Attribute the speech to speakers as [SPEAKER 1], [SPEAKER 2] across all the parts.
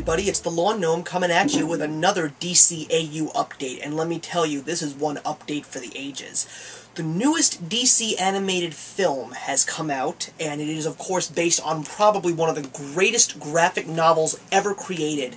[SPEAKER 1] everybody, it's the Lawn Gnome coming at you with another DCAU update, and let me tell you, this is one update for the ages. The newest DC animated film has come out, and it is of course based on probably one of the greatest graphic novels ever created,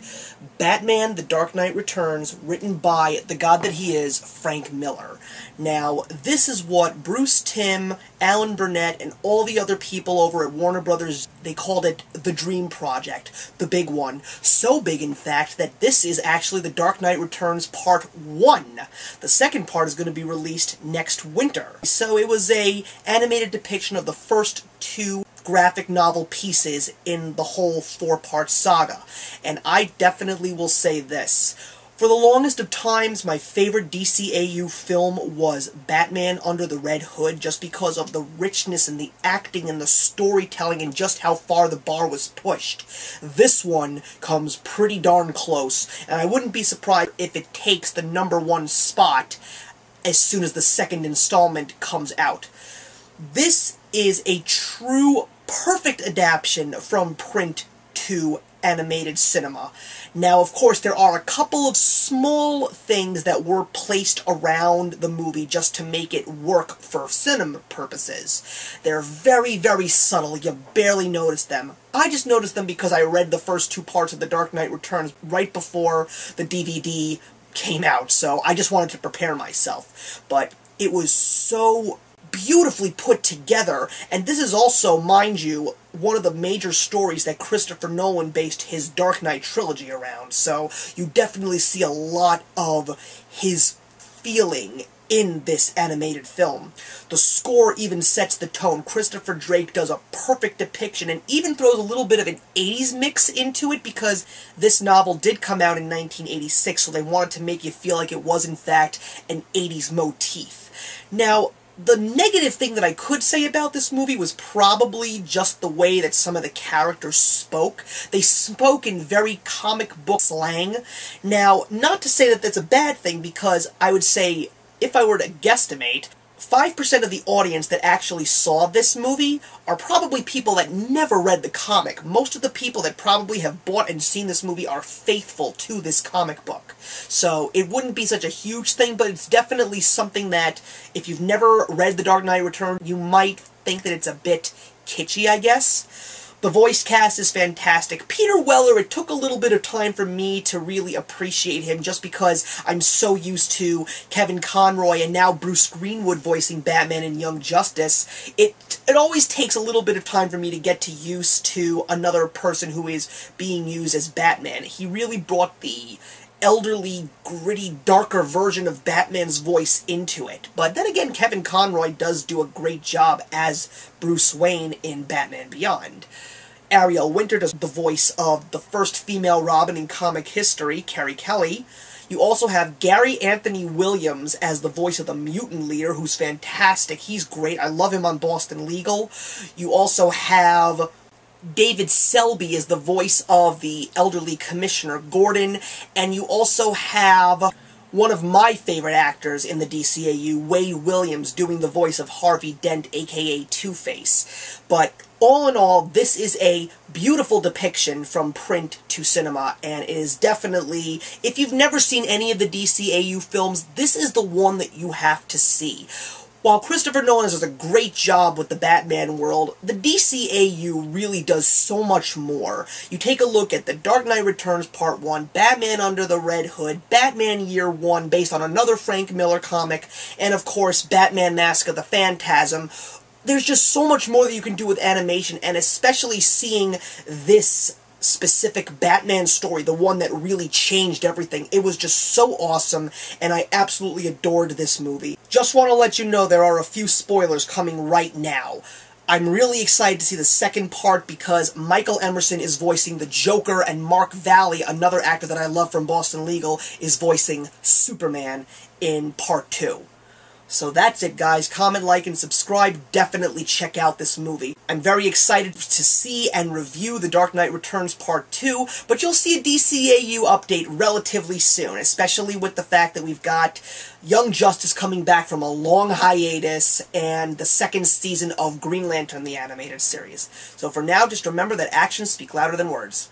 [SPEAKER 1] Batman: The Dark Knight Returns, written by the god that he is, Frank Miller. Now, this is what Bruce Timm, Alan Burnett, and all the other people over at Warner Brothers, they called it the Dream Project, the big one. So big, in fact, that this is actually The Dark Knight Returns Part 1. The second part is going to be released next winter. So it was a animated depiction of the first two graphic novel pieces in the whole four-part saga. And I definitely will say this. For the longest of times, my favorite DCAU film was Batman Under the Red Hood, just because of the richness and the acting and the storytelling and just how far the bar was pushed. This one comes pretty darn close, and I wouldn't be surprised if it takes the #1 spot as soon as the second installment comes out. This is a true, perfect adaptation from print to animated cinema. Now, of course, there are a couple of small things that were placed around the movie just to make it work for cinema purposes. They're very, very subtle. You barely notice them. I just noticed them because I read the first two parts of The Dark Knight Returns right before the DVD came out, so I just wanted to prepare myself. But it was so beautifully put together, and this is also, mind you, one of the major stories that Christopher Nolan based his Dark Knight trilogy around, so you definitely see a lot of his feeling in this animated film. The score even sets the tone. Christopher Drake does a perfect depiction and even throws a little bit of an 80s mix into it because this novel did come out in 1986, so they wanted to make you feel like it was in fact an 80s motif. Now, the negative thing that I could say about this movie was probably just the way that some of the characters spoke. They spoke in very comic book slang. Now, not to say that that's a bad thing, because I would say, if I were to guesstimate, 5% of the audience that actually saw this movie are probably people that never read the comic. Most of the people that probably have bought and seen this movie are faithful to this comic book. So it wouldn't be such a huge thing, but it's definitely something that, if you've never read The Dark Knight Returns, you might think that it's a bit kitschy, I guess. The voice cast is fantastic. Peter Weller, it took a little bit of time for me to really appreciate him just because I'm so used to Kevin Conroy and now Bruce Greenwood voicing Batman and Young Justice. It always takes a little bit of time for me to get used to another person who is being used as Batman. He really brought the elderly, gritty, darker version of Batman's voice into it. But then again, Kevin Conroy does do a great job as Bruce Wayne in Batman Beyond. Ariel Winter does the voice of the first female Robin in comic history, Carrie Kelly. You also have Gary Anthony Williams as the voice of the mutant leader, who's fantastic. He's great. I love him on Boston Legal. You also have David Selby is the voice of the elderly Commissioner Gordon, and you also have one of my favorite actors in the DCAU, Wade Williams, doing the voice of Harvey Dent, aka Two-Face. But all in all, this is a beautiful depiction from print to cinema, and it is definitely, if you've never seen any of the DCAU films, this is the one that you have to see. While Christopher Nolan does a great job with the Batman world, the DCAU really does so much more. You take a look at The Dark Knight Returns Part 1, Batman Under the Red Hood, Batman Year 1, based on another Frank Miller comic, and of course, Batman Mask of the Phantasm. There's just so much more that you can do with animation, and especially seeing this specific Batman story, the one that really changed everything. It was just so awesome, and I absolutely adored this movie. Just want to let you know there are a few spoilers coming right now. I'm really excited to see the second part because Michael Emerson is voicing the Joker, and Mark Valley, another actor that I love from Boston Legal, is voicing Superman in Part 2. So that's it, guys. Comment, like, and subscribe. Definitely check out this movie. I'm very excited to see and review The Dark Knight Returns Part 2, but you'll see a DCAU update relatively soon, especially with the fact that we've got Young Justice coming back from a long hiatus, and the second season of Green Lantern, the animated series. So for now, just remember that actions speak louder than words.